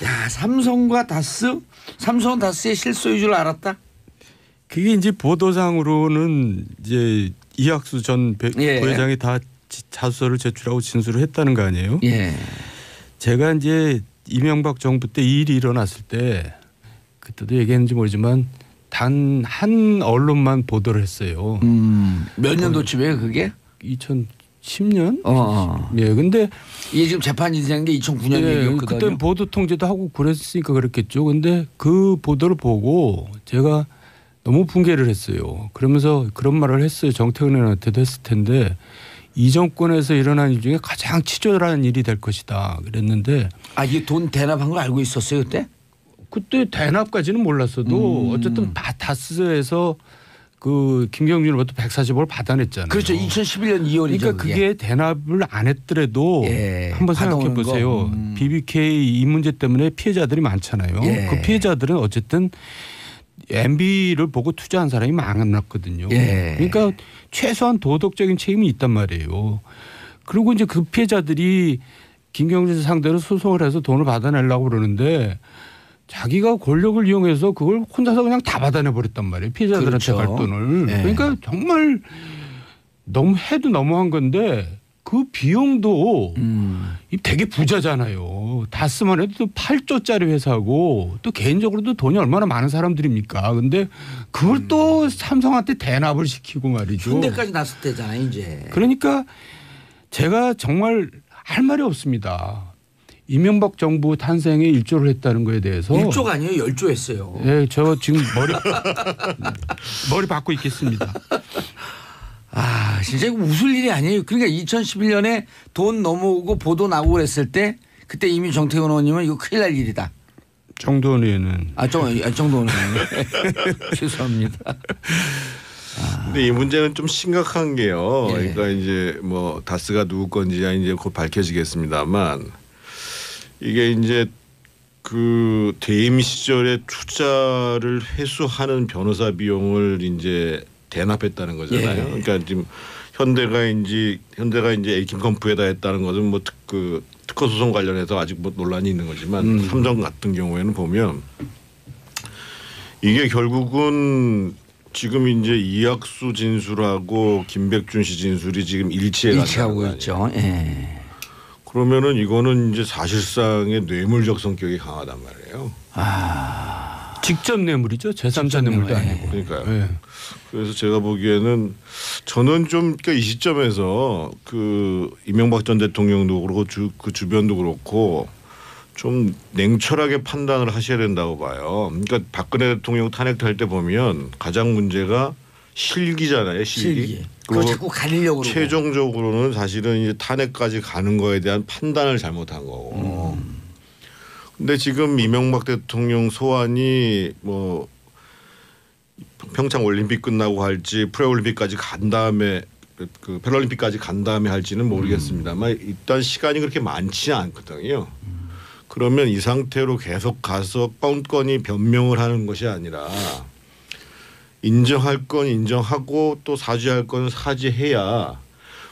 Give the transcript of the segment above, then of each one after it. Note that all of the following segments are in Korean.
야, 삼성과 다스? 삼성은 다스의 실소유인 줄 알았다? 그게 이제 보도상으로는 이제 이학수 전 부회장이 다 자수서를 제출하고 진술을 했다는 거 아니에요? 예. 제가 이제 이명박 정부 때 이 일이 일어났을 때 그때도 얘기했는지 모르지만 단 한 언론만 보도를 했어요. 몇 년도쯤이에요 그게? 2010년? 예, 근데 이게 지금 재판이 되는 게 2009년 얘기였거든요. 그때 보도 통제도 하고 그랬으니까 그랬겠죠. 근데 그 보도를 보고 제가 너무 붕괴를 했어요. 그러면서 그런 말을 했어요. 정태근 의원한테도 했을 텐데 이 정권에서 일어난 일 중에 가장 치졸한 일이 될 것이다 그랬는데. 아, 이게 돈 대납한 거 알고 있었어요 그때? 그때 대납까지는 몰랐어도 어쨌든 다스에서 그 김경준으로부터 140억을 받아냈잖아요. 그렇죠. 2011년 2월이죠. 그러니까 그게 대납을 안 했더라도 한번 생각해 보세요. BBK 이 문제 때문에 피해자들이 많잖아요. 그 피해자들은 어쨌든 MB를 보고 투자한 사람이 많았거든요. 그러니까 최소한 도덕적인 책임이 있단 말이에요. 그리고 이제 그 피해자들이 김경준 상대로 소송을 해서 돈을 받아내려고 그러는데 자기가 권력을 이용해서 그걸 혼자서 그냥 다 받아내 버렸단 말이에요. 피해자들한테 갈 돈을. 그러니까 정말 너무 해도 너무한 건데 그 비용도 되게 부자잖아요. 다스만 해도 또 8조짜리 회사고 또 개인적으로도 돈이 얼마나 많은 사람들입니까. 근데 그걸 또 삼성한테 대납을 시키고 말이죠. 현대까지 났을 때잖아요 이제. 그러니까 제가 정말 할 말이 없습니다. 이명박 정부 탄생에 일조를 했다는 거에 대해서. 1조가 아니에요. 10조 했어요. 네, 저 지금 머리 받고 있겠습니다. 아, 진짜 이거 웃을 일이 아니에요. 그러니까 2011년에 돈 넘어오고 보도 나오고 그랬을 때 그때 이미 정태근 의원님은 이거 큰일 날 일이다. 정도원 의원은. 정도원 의원. 죄송합니다. 근데 이 문제는 좀 심각한 게요. 그러니까 이제 뭐 다스가 누구 건지야 이제 곧 밝혀지겠습니다만 이게 이제 그 대임 시절에 투자를 회수하는 변호사 비용을 이제 대납했다는 거잖아요. 그러니까 지금 현대가 이제 에이킴컴프에다 했다는 것은 뭐 특허 소송 관련해서 아직 뭐 논란이 있는 거지만 삼성 같은 경우에는 보면 이게 결국은 지금 이제 이학수 진술하고 김백준 씨 진술이 지금 일치하고 있죠. 그러면은 이거는 이제 사실상의 뇌물적 성격이 강하단 말이에요. 직접 뇌물이죠. 제3자 뇌물도 아니고. 그러니까요. 그래서 제가 보기에는 저는 좀 그러니까 이 시점에서 그 이명박 전 대통령도 그렇고 그 주변도 그렇고 좀 냉철하게 판단을 하셔야 된다고 봐요. 그러니까 박근혜 대통령 탄핵할 때 보면 가장 문제가 실기잖아요. 실기. 그거 자꾸 가리려고 그러고. 최종적으로는 사실은 이제 탄핵까지 가는 거에 대한 판단을 잘못한 거고. 근데 지금 이명박 대통령 소환이 뭐 평창 올림픽 끝나고 할지 프레올림픽까지 간 다음에 그 패럴림픽까지 간 다음에 할지는 모르겠습니다만 일단 시간이 그렇게 많지 않거든요. 그러면 이 상태로 계속 가서 뻔뻔히 변명을 하는 것이 아니라 인정할 건 인정하고 또 사죄할 건 사죄해야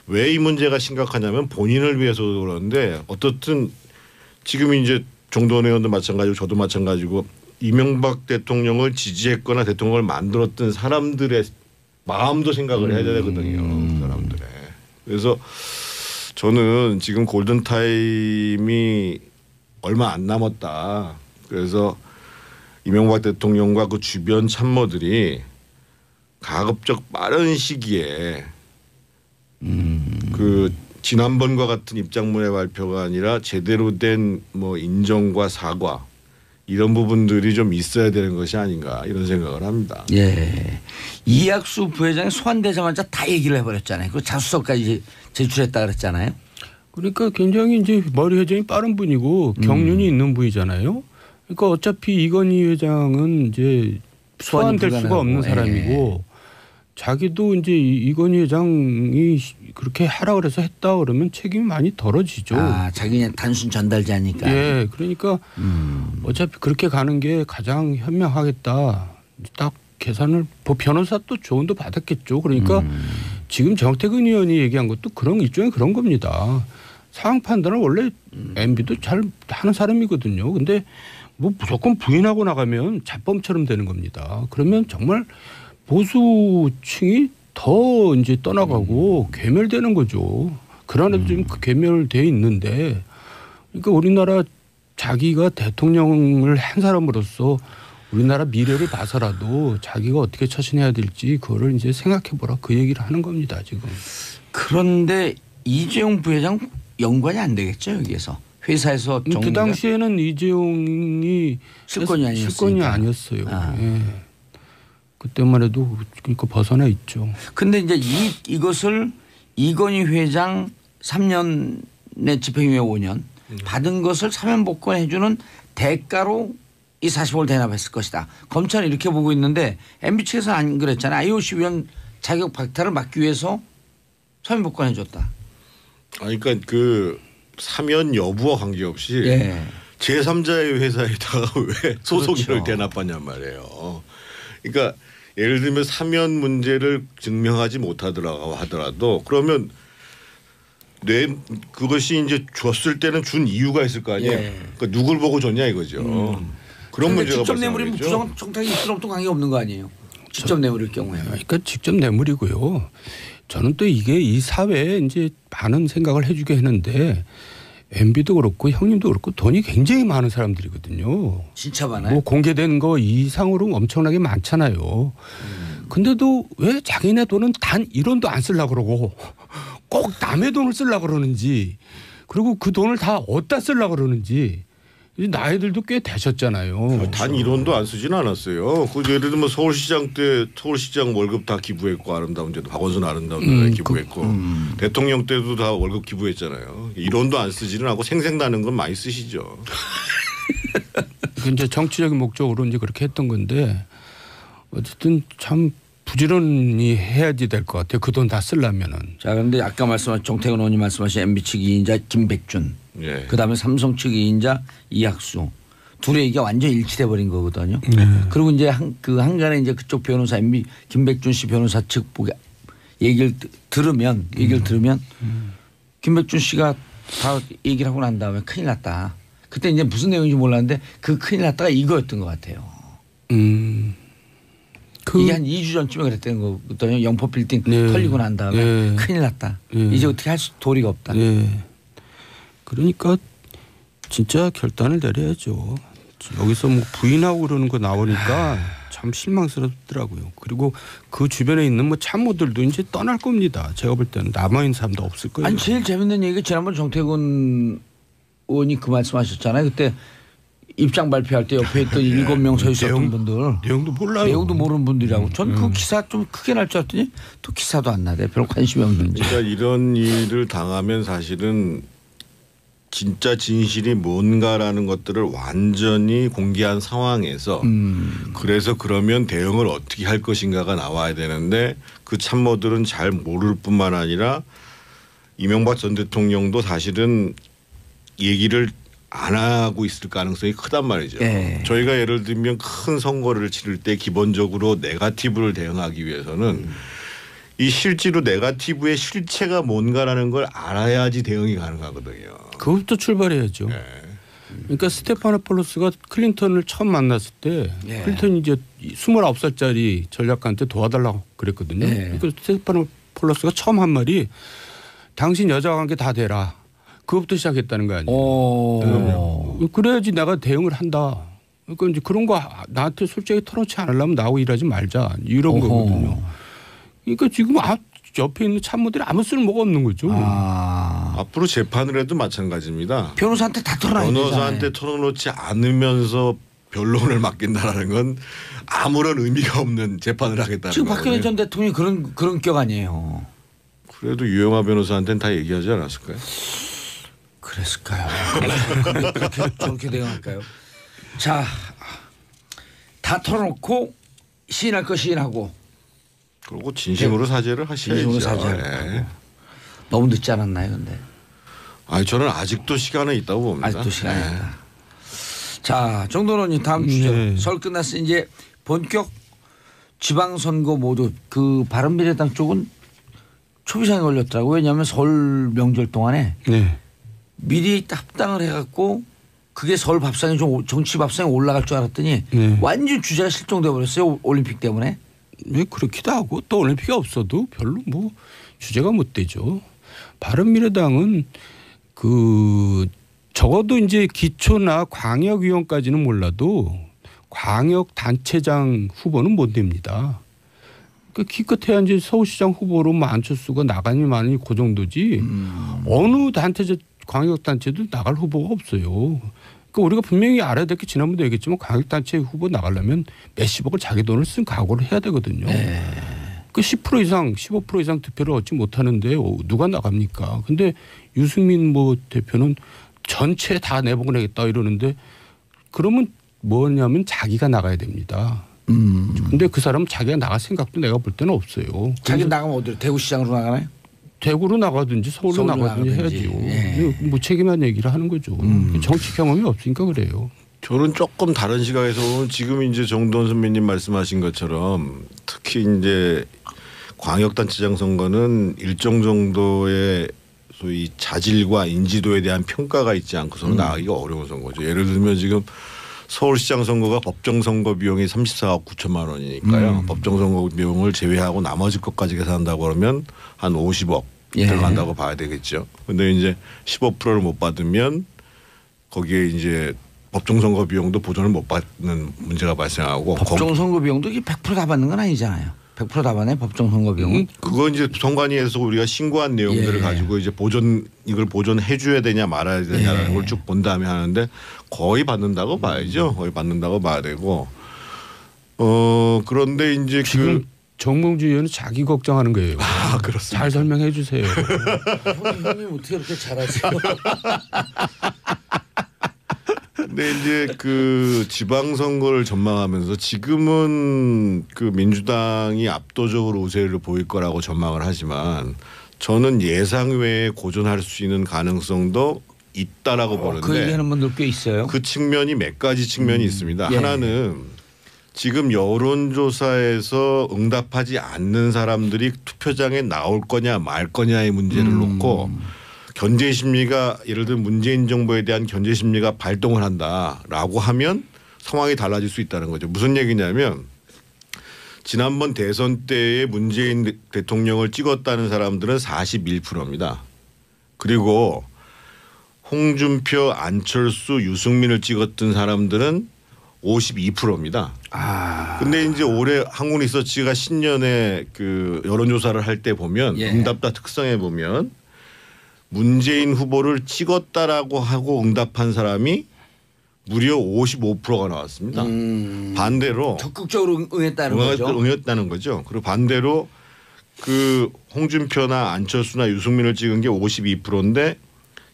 왜 이 문제가 심각하냐면 본인을 위해서도 그런데 어떻든 지금 이제 정도원 의원도 마찬가지고 저도 마찬가지고 이명박 대통령을 지지했거나 대통령을 만들었던 사람들의 마음도 생각을 해야 되거든요. 그 사람들의. 그래서 저는 지금 골든타임이 얼마 안 남았다. 그래서 이명박 대통령과 그 주변 참모들이 가급적 빠른 시기에 그 지난번과 같은 입장문의 발표가 아니라 제대로 된 뭐 인정과 사과 이런 부분들이 좀 있어야 되는 것이 아닌가 이런 생각을 합니다. 이학수 부회장이 소환되자마자 다 얘기를 해버렸잖아요. 그 자수서까지 제출했다 그랬잖아요. 그러니까 굉장히 이제 머리 회전이 빠른 분이고 경륜이 있는 분이잖아요. 그러니까 어차피 이건희 회장은 이제 소환될 수가 없는 사람이고 자기도 이제 이건희 회장이 그렇게 하라 그래서 했다 그러면 책임이 많이 덜어지죠. 자기 그냥 단순 전달자니까. 그러니까 어차피 그렇게 가는 게 가장 현명하겠다. 딱 계산을 변호사 또 조언도 받았겠죠. 그러니까 지금 정태근 의원이 얘기한 것도 그런 일종의 그런 겁니다. 상황 판단을 원래 MB도 잘 하는 사람이거든요. 근데 뭐 무조건 부인하고 나가면 자범처럼 되는 겁니다. 그러면 정말 보수층이 더 이제 떠나가고 괴멸되는 거죠. 그러나도 지금 그 괴멸돼 있는데, 그러니까 우리나라 자기가 대통령을 한 사람으로서 우리나라 미래를 봐서라도 자기가 어떻게 처신해야 될지 그거를 이제 생각해보라, 그 얘기를 하는 겁니다 지금. 그런데 이재용 부회장 연관이 안 되겠죠 여기에서 회사에서 그 당시에는 이재용이 실권이 아니었어요. 예. 그때만 해도 그러니까 벗어나 있죠. 근데 이제 이것을 이건희 회장 3년의 집행유예 5년 받은 것을 사면 복권해 주는 대가로 이 40억을 대납했을 것이다. 검찰은 이렇게 보고 있는데 MB 측에서는 안 그랬잖아요. IOC 위원 자격 박탈을 막기 위해서 사면 복권해 줬다. 그러니까 그 사면 여부와 관계없이 예. 제3자의 회사에다가 왜 소송인을 그렇죠. 대납하냔 말이에요. 그러니까 예를 들면 사면 문제를 증명하지 못하더라고 하더라도 그러면 그것이 이제 줬을 때는 준 이유가 있을 거 아니에요. 예. 그러니까 누굴 보고 줬냐 이거죠. 그런 문제가 직접 내물이면 발생하겠죠. 부정청탁이 있으면 또 관계 없는 거 아니에요. 직접 내물일 경우에. 그러니까 직접 뇌물이고요. 저는 또 이게 이 사회에 이제 많은 생각을 해주게 했는데 MB도 그렇고 형님도 그렇고 돈이 굉장히 많은 사람들이거든요. 진짜 많아요. 뭐 공개된 거 이상으로 엄청나게 많잖아요. 근데도 왜 자기네 돈은 단 1원도 안 쓰려고 그러고 꼭 남의 돈을 쓰려고 그러는지, 그리고 그 돈을 다 어디다 쓰려고 그러는지. 나이들도 꽤 되셨잖아요. 단 1원도 안 쓰진 않았어요. 그 예를 들면 서울시장 때 서울시장 월급 다 기부했고, 아름다운 데도 박원순 아름다운 데도 기부했고 대통령 때도 다 월급 기부했잖아요. 1원도 안 쓰지는 않고 생생나는 건 많이 쓰시죠. 그 이제 정치적인 목적으로 이제 그렇게 했던 건데 어쨌든 참 부지런히 해야지 될 것 같아요. 그 돈 다 쓰려면은. 자, 그런데 아까 말씀하신 정태근 의원님 말씀하신 MB 측 2인자 김백준, 예. 그다음에 삼성 측 2인자 이학수, 둘의 얘기가 완전 일치돼 버린 거거든요. 그리고 이제 한간에 이제 그쪽 변호사 MB 김백준 씨 변호사 측 얘기를 들으면 김백준 씨가 다 얘기를 하고 난 다음에 큰일 났다. 그때 이제 무슨 내용인지 몰랐는데 그 큰일 났다가 이거였던 것 같아요. 이게 한 2주 전쯤에 그랬던 거거든요. 영포 빌딩 털리고 난 다음에 큰일 났다. 이제 어떻게 할 도리가 없다. 그러니까 진짜 결단을 내려야죠. 여기서 뭐 부인하고 그러는 거 나오니까 참 실망스럽더라고요. 그리고 그 주변에 있는 뭐 참모들도 이제 떠날 겁니다. 제가 볼 때는 남아있는 사람도 없을 거예요. 아니 제일 재밌는 얘기가 지난번 정태근 의원이 그 말씀하셨잖아요. 그때 입장 발표할 때 옆에 있던 7명 서 있었던 분들. 내용도 몰라요. 내용도 모르는 분들이라고. 전 그 기사 좀 크게 날 줄 알았더니 또 기사도 안 나대. 별로 관심이 없는지. 그러니까 이런 일을 당하면 사실은 진짜 진실이 뭔가라는 것들을 완전히 공개한 상황에서 그래서 그러면 대응을 어떻게 할 것인가가 나와야 되는데 그 참모들은 잘 모를 뿐만 아니라 이명박 전 대통령도 사실은 얘기를 안 하고 있을 가능성이 크단 말이죠. 네. 저희가 예를 들면 큰 선거를 치를 때 기본적으로 네거티브를 대응하기 위해서는 이 실제로 네거티브의 실체가 뭔가라는 걸 알아야지 대응이 가능하거든요. 그것부터 출발해야죠. 네. 그러니까 스테파노폴로스가 클린턴을 처음 만났을 때 클린턴이 이제 29살짜리 전략가한테 도와달라고 그랬거든요. 그러니까 스테파노폴로스가 처음 한 말이 당신 여자 관계 다 대라. 그것부터 시작했다는 거 아니에요. 그래야지 내가 대응을 한다. 그러니까 이제 그런 거 나한테 솔직히 털어놓지 않으려면 나하고 일하지 말자. 이런 거거든요. 그러니까 지금 옆에 있는 참모들이 아무 쓸모가 없는 거죠. 앞으로 재판을 해도 마찬가지입니다. 변호사한테 다 털어놔야 되잖아요. 변호사한테 털어놓지 않으면서 변론을 맡긴다라는 건 아무런 의미가 없는 재판을 하겠다는 지금 거예요. 박근혜 전 대통령이 그런 격 아니에요. 그래도 유영하 변호사한테는 다 얘기하지 않았을까요? 그랬을까요? 그렇게 저렇게 대응할까요? 자, 다 털어놓고 시인할 거 시인하고. 그리고 진심으로 사죄를 하셔야죠. 진심으로 사죄하고. 너무 늦지 않았나요, 근데? 아니 저는 아직도 시간은 있다고 봅니다. 아직도 시간이 있다. 자, 정도는 다음 주죠. 설 끝났어 이제 본격 지방선거 모두 그 바른미래당 쪽은 초비상이 걸렸더라고요. 왜냐하면 설 명절 동안에 미리 합당을 해갖고 그게 서울 밥상에 좀 정치 밥상에 올라갈 줄 알았더니 완전 주제가 실종돼 버렸어요. 올림픽 때문에. 네, 그렇기도 하고 또 올림픽이 없어도 별로 뭐 주제가 못 되죠. 바른미래당은 적어도 이제 기초나 광역위원까지는 몰라도 광역단체장 후보는 못 됩니다. 기껏해야 이제 서울시장 후보로 뭐 안철수가 나가니 마니 그 정도지 어느 광역단체도 나갈 후보가 없어요. 그러니까 우리가 분명히 알아야 될 게 지난번도 얘기했지만 광역단체 후보 나가려면 몇십억을 자기 돈을 쓴 각오를 해야 되거든요. 그 10% 이상 15% 이상 득표를 얻지 못하는데 누가 나갑니까? 근데 유승민 뭐 대표는 전체 다 내보고 내겠다 이러는데 그러면 뭐냐면 자기가 나가야 됩니다. 근데 그 사람은 자기가 나갈 생각도 내가 볼 때는 없어요. 자기 나가면 어디로 대구시장으로 나가나요? 대구로 나가든지 서울로 나가든지 해야죠. 예. 무책임한 얘기를 하는 거죠. 정치 경험이 없으니까 그래요. 저는 조금 다른 시각에서 보면 지금 이제 정도원 선배님 말씀하신 것처럼 특히 이제 광역단체장 선거는 일정 정도의 소위 자질과 인지도에 대한 평가가 있지 않고서는 나가기가 어려운 선거죠. 예를 들면 지금 서울시장 선거가 법정 선거 비용이 34억 9천만 원이니까요. 법정 선거 비용을 제외하고 나머지 것까지 계산한다고 그러면 한 50억 들어간다고 봐야 되겠죠. 그런데 이제 15%를 못 받으면 거기에 이제 법정 선거 비용도 보전을 못 받는 문제가 발생하고 법정 선거 비용도 100%다 받는 건 아니잖아요. 100% 다 받네 법정 선거 비용은. 그거 이제 선관위에서 우리가 신고한 내용들을 가지고 이제 이걸 보존해 줘야 되냐 말아야 되냐라는 걸 쭉 본 다음에 하는데 거의 받는다고 봐야죠. 거의 받는다고 봐야 되고. 그런데 이제 지금 정몽주 의원은 자기 걱정하는 거예요. 아, 그렇습니다. 잘 설명해 주세요. 형님 어떻게 이렇게 잘하세요? 근데 이제 그 지방선거를 전망하면서 지금은 그 민주당이 압도적으로 우세를 보일 거라고 전망을 하지만 저는 예상 외에 고전할 수 있는 가능성도 있다라고 보는데 그 얘기하는 분들 꽤 있어요. 그 측면이 몇 가지 측면이 있습니다. 하나는 지금 여론조사에서 응답하지 않는 사람들이 투표장에 나올 거냐 말 거냐의 문제를 놓고 견제 심리가 예를 들면 문재인 정부에 대한 견제 심리가 발동을 한다라고 하면 상황이 달라질 수 있다는 거죠. 무슨 얘기냐면 지난번 대선 때에 문재인 대통령을 찍었다는 사람들은 41%입니다. 그리고 홍준표, 안철수, 유승민을 찍었던 사람들은 52%입니다. 근데 이제 올해 한국리서치가 신년에 그 여론조사를 할 때 보면 응답자 특성에 보면 문재인 후보를 찍었다라고 하고 응답한 사람이 무려 55%가 나왔습니다. 반대로 적극적으로 응했다는 거죠. 그리고 반대로 그 홍준표나 안철수나 유승민을 찍은 게 52%인데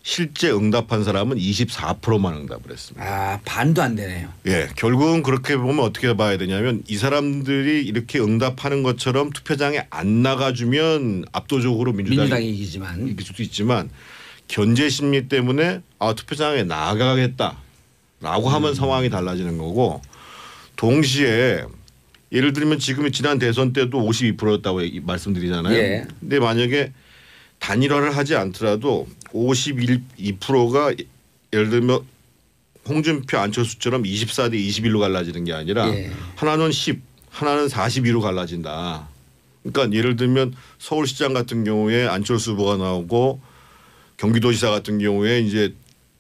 실제 응답한 사람은 24%만 응답을 했습니다. 아, 반도 안 되네요. 예, 결국은 그렇게 보면 어떻게 봐야 되냐면 이 사람들이 이렇게 응답하는 것처럼 투표장에 안 나가주면 압도적으로 민주당이 이길 수도 있지만 견제 심리 때문에 투표장에 나가겠다라고 하면 상황이 달라지는 거고 동시에 예를 들면 지금 지난 대선 때도 52%였다고 말씀드리잖아요. 근데 만약에 단일화를 하지 않더라도 52%가 예를 들면 홍준표 안철수처럼 24대 21로 갈라지는 게 아니라 하나는 10, 하나는 42로 갈라진다. 그러니까 예를 들면 서울시장 같은 경우에 안철수 후보가 나오고 경기도지사 같은 경우에 이제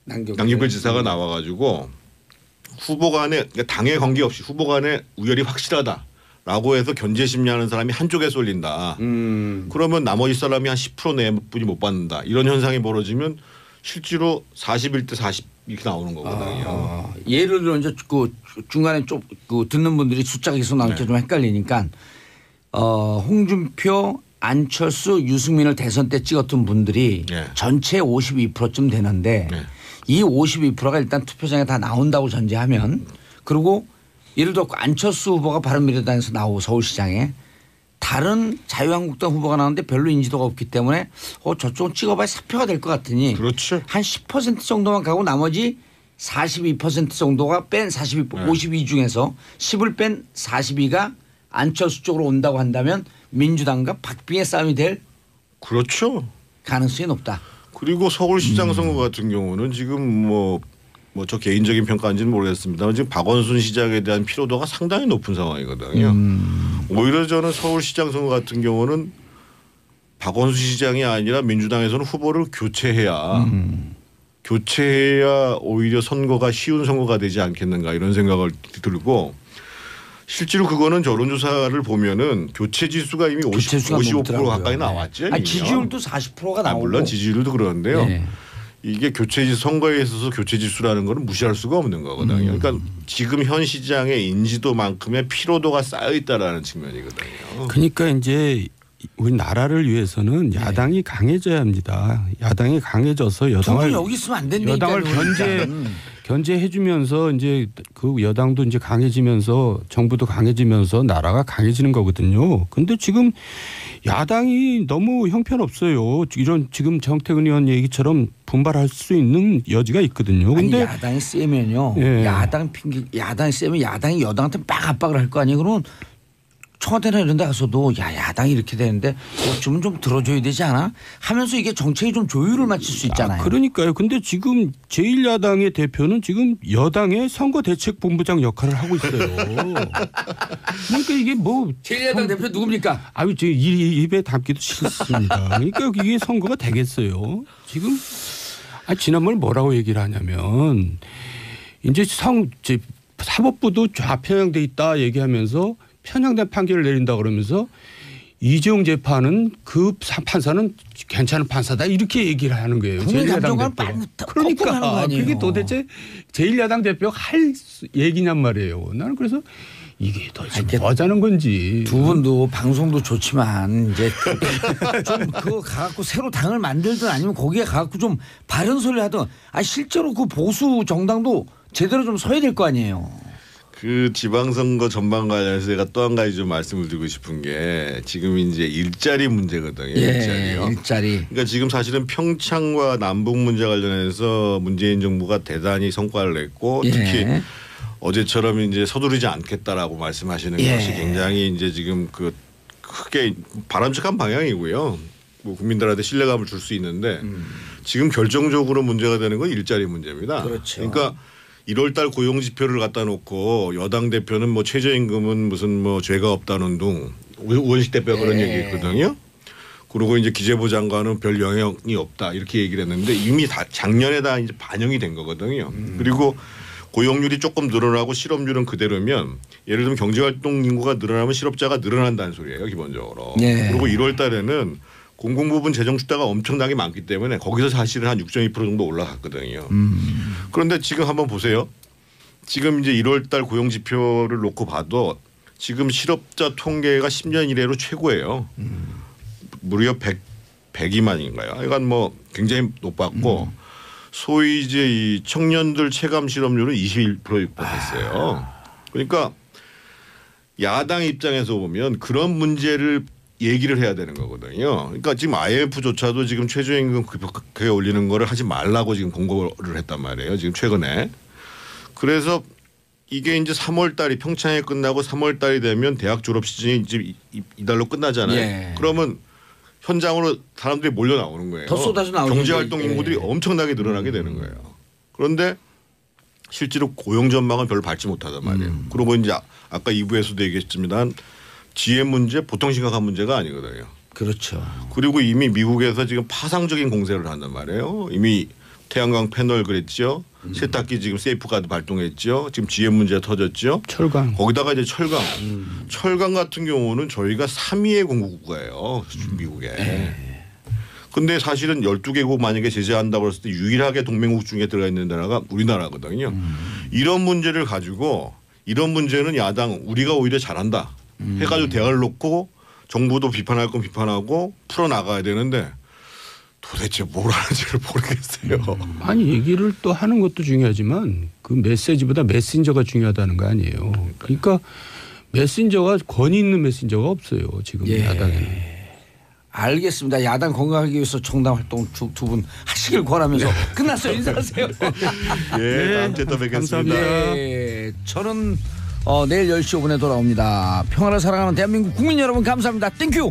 남경필 지사가 나와가지고 후보 간에 그러니까 당에 관계없이 후보 간에 우열이 확실하다. 라고 해서 견제 심리하는 사람이 한쪽에 쏠린다. 그러면 나머지 사람이 한 10% 내뿐이 못 받는다. 이런 현상이 벌어지면 실제로 41대 40 이렇게 나오는 거거든요. 예를 들어 이제 그 중간에 좀 그 듣는 분들이 숫자가 계속 나올때 좀 헷갈리니까 홍준표, 안철수, 유승민을 대선 때 찍었던 분들이 전체 52%쯤 되는데 이 52%가 일단 투표장에 다 나온다고 전제하면 그리고 예를 들어 안철수 후보가 바른미래당에서 나오고 서울시장에 다른 자유한국당 후보가 나오는데 별로 인지도가 없기 때문에 저쪽은 찍어봐야 사표가 될 것 같으니 그렇죠. 한 10% 정도만 가고 나머지 42% 정도가 뺀 52 중에서 10을 뺀 42가 안철수 쪽으로 온다고 한다면 민주당과 박빙의 싸움이 될 그렇죠. 가능성이 높다. 그리고 서울시장 선거 같은 경우는 지금 뭐 저 개인적인 평가인지는 모르겠습니다만 지금 박원순 시장에 대한 피로도가 상당히 높은 상황이거든요. 오히려 저는 서울시장 선거 같은 경우는 박원순 시장이 아니라 민주당에서는 후보를 교체해야 오히려 선거가 쉬운 선거가 되지 않겠는가 이런 생각을 들고 실제로 그거는 여론조사를 보면은 교체 지수가 이미 55% 가까이 나왔죠. 아니, 지지율도 40%가 나오고. 물론 지지율도 그러는데요. 네. 이게 교체지수 선거에 있어서 교체지수라는 거는 무시할 수가 없는 거거든요. 그러니까 지금 현 시장의 인지도만큼의 피로도가 쌓여 있다라는 측면이거든요. 그러니까 이제 우리 나라를 위해서는 야당이 강해져야 합니다. 야당이 강해져서 여당을 여기 있으면 안 된다니까요. 여당을 견제해주면서 이제 그 여당도 이제 강해지면서 정부도 강해지면서 나라가 강해지는 거거든요. 근데 지금 야당이 너무 형편없어요. 이런 지금 정태근 의원 얘기처럼 분발할 수 있는 여지가 있거든요. 근데 아니, 야당이 세면요. 예. 야당이 세면 야당이 여당한테 막 압박을 할 거 아니에요. 그러면 청와대나 이런 데 가서도 야당이 이렇게 되는데 좀 들어줘야 되지 않아? 하면서 이게 정책이 좀 조율을 맞출 수 있잖아요. 그러니까요. 근데 지금 제1야당의 대표는 지금 여당의 선거대책본부장 역할을 하고 있어요. 그러니까 이게 뭐 제1야당 대표 누굽니까? 아유, 제 입에 담기도 싫습니다. 그러니까 이게 선거가 되겠어요. 지금 지난번에 뭐라고 얘기를 하냐면 이제 사법부도 좌편향돼 있다 얘기하면서 편향된 판결을 내린다 그러면서 이재용 재판은 그 판사는 괜찮은 판사다 이렇게 얘기를 하는 거예요. 제1야당 대표. 그러니까 그게 도대체 제1야당 대표가 할 얘기냔 말이에요. 나는 그래서 이게 도대체 뭐 하자는 건지. 두 분도 방송도 좋지만 이제 좀 그거 가갖고 새로 당을 만들든 아니면 거기에 가갖고 좀 바른 소리 하든 실제로 그 보수 정당도 제대로 좀 서야 될 거 아니에요. 그 지방선거 전망 관련해서 제가 또 한 가지 좀 말씀을 드리고 싶은 게 지금 이제 일자리 문제거든요. 일자리요. 일자리. 그러니까 지금 사실은 평창과 남북 문제 관련해서 문재인 정부가 대단히 성과를 냈고 특히 어제처럼 이제 서두르지 않겠다라고 말씀하시는 것이 굉장히 이제 지금 그 크게 바람직한 방향이고요. 뭐 국민들한테 신뢰감을 줄 수 있는데 지금 결정적으로 문제가 되는 건 일자리 문제입니다. 그렇죠. 그러니까 1월 달 고용 지표를 갖다 놓고 여당 대표는 뭐 최저임금은 무슨 뭐 죄가 없다는 둥 우원식 대표가 그런 얘기했거든요. 그리고 이제 기재부 장관은 별 영향이 없다 이렇게 얘기를 했는데 이미 다 작년에 다 이제 반영이 된 거거든요. 그리고 고용률이 조금 늘어나고 실업률은 그대로면 예를 들면 경제활동 인구가 늘어나면 실업자가 늘어난다는 소리예요 기본적으로. 그리고 1월 달에는 공공부문 재정 숫자가 엄청나게 많기 때문에 거기서 사실은 한 6.2% 정도 올라갔거든요. 그런데 지금 한번 보세요. 지금 이제 1월 달 고용 지표를 놓고 봐도 지금 실업자 통계가 10년 이래로 최고예요. 무려 102만인가요? 그러니까 뭐 굉장히 높았고 소위 이제 이 청년들 체감 실업률은 21% 육박했어요. 그러니까 야당 입장에서 보면 그런 문제를 얘기를 해야 되는 거거든요. 그러니까 지금 IMF조차도 지금 최저임금 급격하게 올리는 거를 하지 말라고 지금 공고를 했단 말이에요. 지금 최근에. 그래서 이게 이제 3월 달이 평창에 끝나고 3월 달이 되면 대학 졸업 시즌이 이제 이달로 끝나잖아요. 그러면 현장으로 사람들이 몰려 나오는 거예요. 더 쏟아져 나오는 경제활동 인구들이 엄청나게 늘어나게 되는 거예요. 그런데 실제로 고용 전망은 별로 밝지 못하단 말이에요. 그리고 이제 아까 2부에서도 얘기했지만 GM 문제 보통 심각한 문제가 아니거든요. 그렇죠. 그리고 이미 미국에서 지금 파상적인 공세를 한단 말이에요. 이미 태양광 패널 그랬죠. 세탁기 지금 세이프가드 발동했죠. 지금 GM 문제가 터졌죠. 철강. 거기다가 이제 철강. 철강 같은 경우는 저희가 3위의 공급국가예요. 미국에. 근데 사실은 12개국 만약에 제재한다고 했을 때 유일하게 동맹국 중에 들어가 있는 나라가 우리나라거든요. 이런 문제를 가지고 이런 문제는 야당 우리가 오히려 잘한다. 해가지고 대화를 놓고 정부도 비판할 건 비판하고 풀어나가야 되는데 도대체 뭘 하는지를 모르겠어요. 아니 얘기를 또 하는 것도 중요하지만 그 메시지보다 메신저가 중요하다는 거 아니에요. 그러니까 메신저가 권위 있는 메신저가 없어요. 지금 야당에는. 알겠습니다. 야당 건강하기 위해서 정당 활동 두 분 하시길 권하면서 끝났어요. 인사하세요. 다음 주에 또 뵙겠습니다. 저는 내일 10시 5분에 돌아옵니다. 평화를 사랑하는 대한민국 국민 여러분 감사합니다. 땡큐.